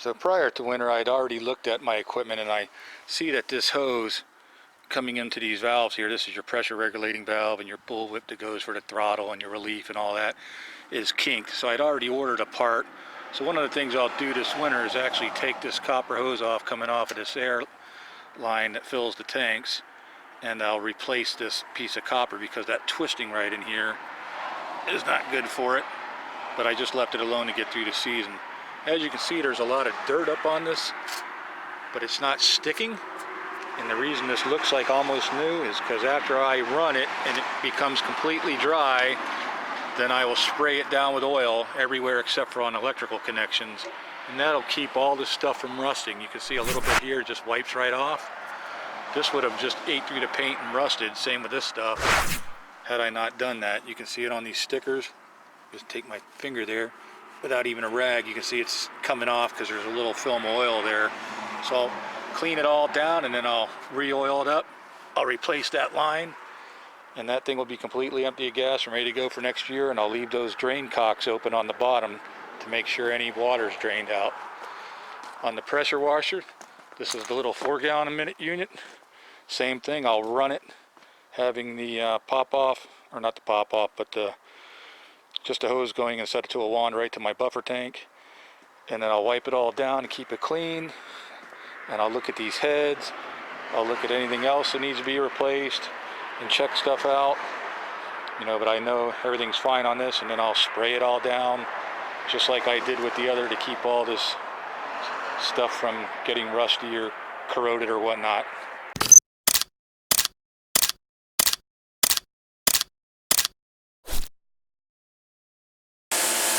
So prior to winter, I'd already looked at my equipment, and I see that this hose coming into these valves here, this is your pressure regulating valve and your bullwhip that goes for the throttle and your relief and all that, is kinked. So I'd already ordered a part. So one of the things I'll do this winter is actually take this copper hose off coming off of this air line that fills the tanks, and I'll replace this piece of copper because that twisting right in here is not good for it. But I just left it alone to get through the season. As you can see, there's a lot of dirt up on this, but it's not sticking. And the reason this looks like almost new is because after I run it and it becomes completely dry, then I will spray it down with oil everywhere except for on electrical connections. And that'll keep all this stuff from rusting. You can see a little bit here, it just wipes right off. This would have just ate through the paint and rusted. Same with this stuff had I not done that. You can see it on these stickers. Just take my finger there. Without even a rag, you can see it's coming off because there's a little film of oil there. So I'll clean it all down and then I'll re-oil it up. I'll replace that line, and that thing will be completely empty of gas and ready to go for next year. And I'll leave those drain cocks open on the bottom to make sure any water's drained out. On the pressure washer, this is the little 4 gallon a minute unit. Same thing, I'll run it having the pop off, or not the pop off, but just a hose going and set it to a wand right to my buffer tank. And then I'll wipe it all down and keep it clean. And I'll look at these heads. I'll look at anything else that needs to be replaced and check stuff out. You know, but I know everything's fine on this, and then I'll spray it all down just like I did with the other to keep all this stuff from getting rusty or corroded or whatnot.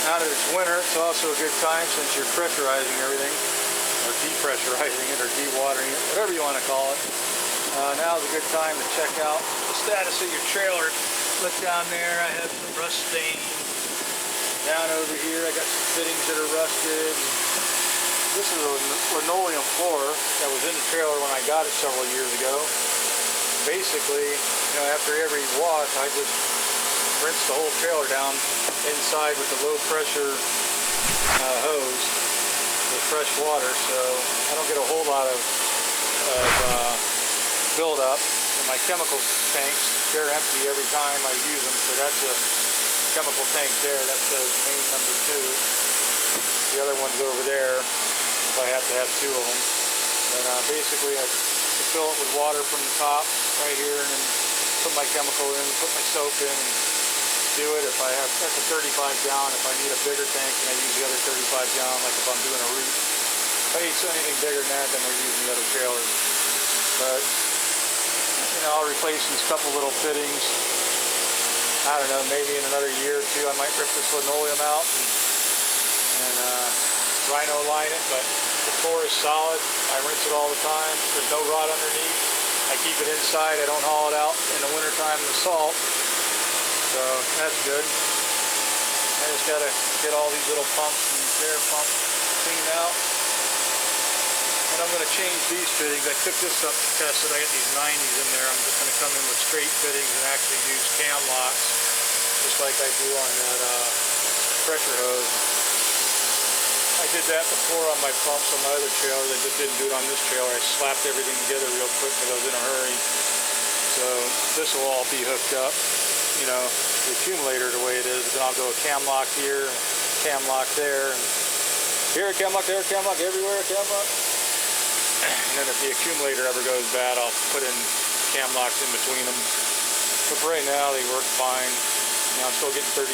Now that it's winter, it's also a good time, since you're pressurizing everything, or depressurizing it, or dewatering it, whatever you want to call it. Now is a good time to check out the status of your trailer. Look down there, I have some rust stains. Down over here, I got some fittings that are rusted. This is a linoleum floor that was in the trailer when I got it several years ago. Basically, you know, after every wash, I just rinse the whole trailer down inside with the low pressure hose with fresh water, so I don't get a whole lot of buildup. And my chemical tanks, they're empty every time I use them, so that's a chemical tank there. That says main number 2. The other one's over there if I have to have 2 of them. And basically I fill it with water from the top right here, and then put my chemical in, put my soap in, and do it. If I have, that's a 35 gallon. If I need a bigger tank, then I use the other 35 gallon, like if I'm doing a roof. If I need anything bigger than that, then we're using the other trailers. But, you know, I'll replace these couple little fittings. I don't know, maybe in another year or 2, I might rip this linoleum out and rhino line it, but the floor is solid. I rinse it all the time. There's no rot underneath. I keep it inside. I don't haul it out in the wintertime in the salt. So that's good. I just gotta get all these little pumps and air pump cleaned out. And I'm gonna change these fittings. I took this up to test it. I got these 90s in there. I'm just gonna come in with straight fittings and actually use cam locks, just like I do on that pressure hose. I did that before on my pumps on my other trailer. I just didn't do it on this trailer. I slapped everything together real quick because I was in a hurry. So this will all be hooked up. You know, the accumulator the way it is, then I'll go a cam lock here, cam lock there, and here a cam lock, there a cam lock, everywhere a cam lock. And then if the accumulator ever goes bad, I'll put in cam locks in between them. But for right now, they work fine. You know, I'm still getting 35,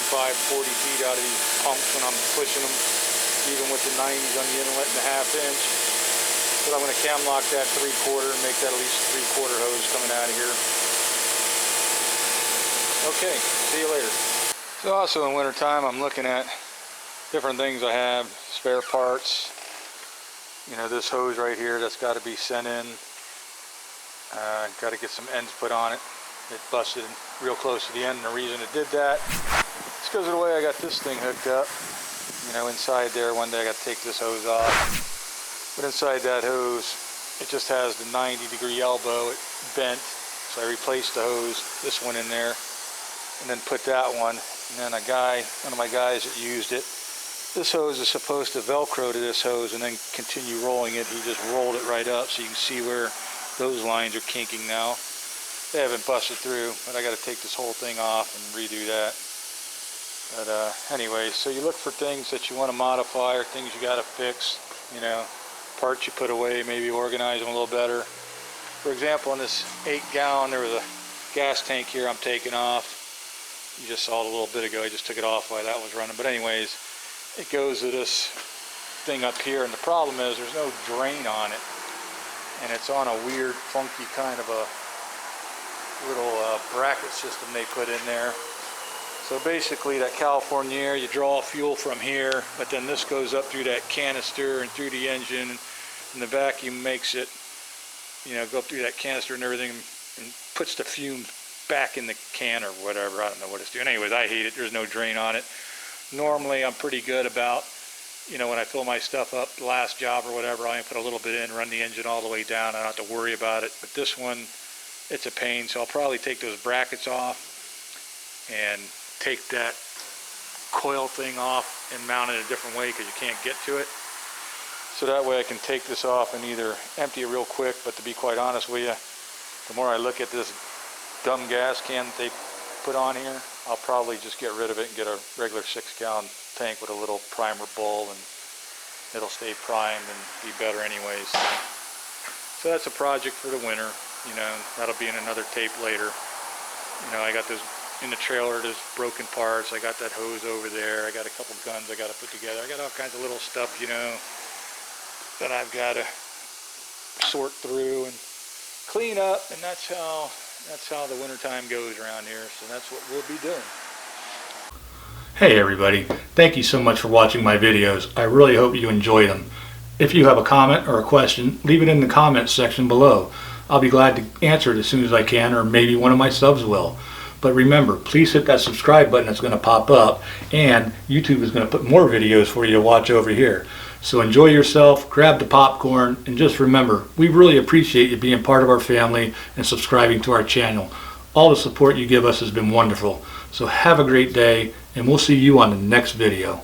40 feet out of these pumps when I'm pushing them, even with the 90s on the inlet and the 1/2 inch. But I'm going to cam lock that 3/4 and make that at least 3/4 hose coming out of here. Okay, see you later. So also in winter time, I'm looking at different things I have, spare parts. You know, this hose right here, that's got to be sent in. Got to get some ends put on it. It busted real close to the end, and the reason it did that is because of the way I got this thing hooked up. You know, inside there, one day I got to take this hose off. But inside that hose, it just has the 90-degree elbow. It bent, so I replaced the hose, this one in there, and then put that one. And then one of my guys that used it This hose is supposed to Velcro to this hose and then continue rolling it. He just rolled it right up so you can see where those lines are kinking now. They haven't busted through, but I got to take this whole thing off and redo that. But anyway, so you look for things that you want to modify or things you got to fix, you know, parts you put away, maybe organize them a little better. For example, in this 8-gallon, there was a gas tank here I'm taking off. You just saw it a little bit ago. I just took it off while that was running. But anyways, it goes to this thing up here, and the problem is there's no drain on it, and it's on a weird, funky kind of a little bracket system they put in there. So basically, that California Air, you draw fuel from here, but then this goes up through that canister and through the engine, and the vacuum makes it, you know, go up through that canister and everything, and puts the fumes back in the can or whatever. I don't know what it's doing. Anyways, I hate it. There's no drain on it. Normally, I'm pretty good about, you know, when I fill my stuff up, the last job or whatever, I put a little bit in, run the engine all the way down. I don't have to worry about it. But this one, it's a pain. So I'll probably take those brackets off and take that coil thing off and mount it a different way because you can't get to it. So that way I can take this off and either empty it real quick, but to be quite honest with you, the more I look at this dumb gas can that they put on here, I'll probably just get rid of it and get a regular 6-gallon tank with a little primer bulb, and it'll stay primed and be better anyways. So that's a project for the winter, you know, that'll be in another tape later. You know, I got this in the trailer, there's broken parts, I got that hose over there, I got a couple guns I got to put together, I got all kinds of little stuff, you know, that I've got to sort through and clean up, and that's how the wintertime goes around here, so that's what we'll be doing. Hey everybody, thank you so much for watching my videos. I really hope you enjoyed them. If you have a comment or a question, leave it in the comments section below. I'll be glad to answer it as soon as I can, or maybe one of my subs will. But remember, please hit that subscribe button that's going to pop up, and YouTube is going to put more videos for you to watch over here. So enjoy yourself, grab the popcorn, and just remember, we really appreciate you being part of our family and subscribing to our channel. All the support you give us has been wonderful. So have a great day, and we'll see you on the next video.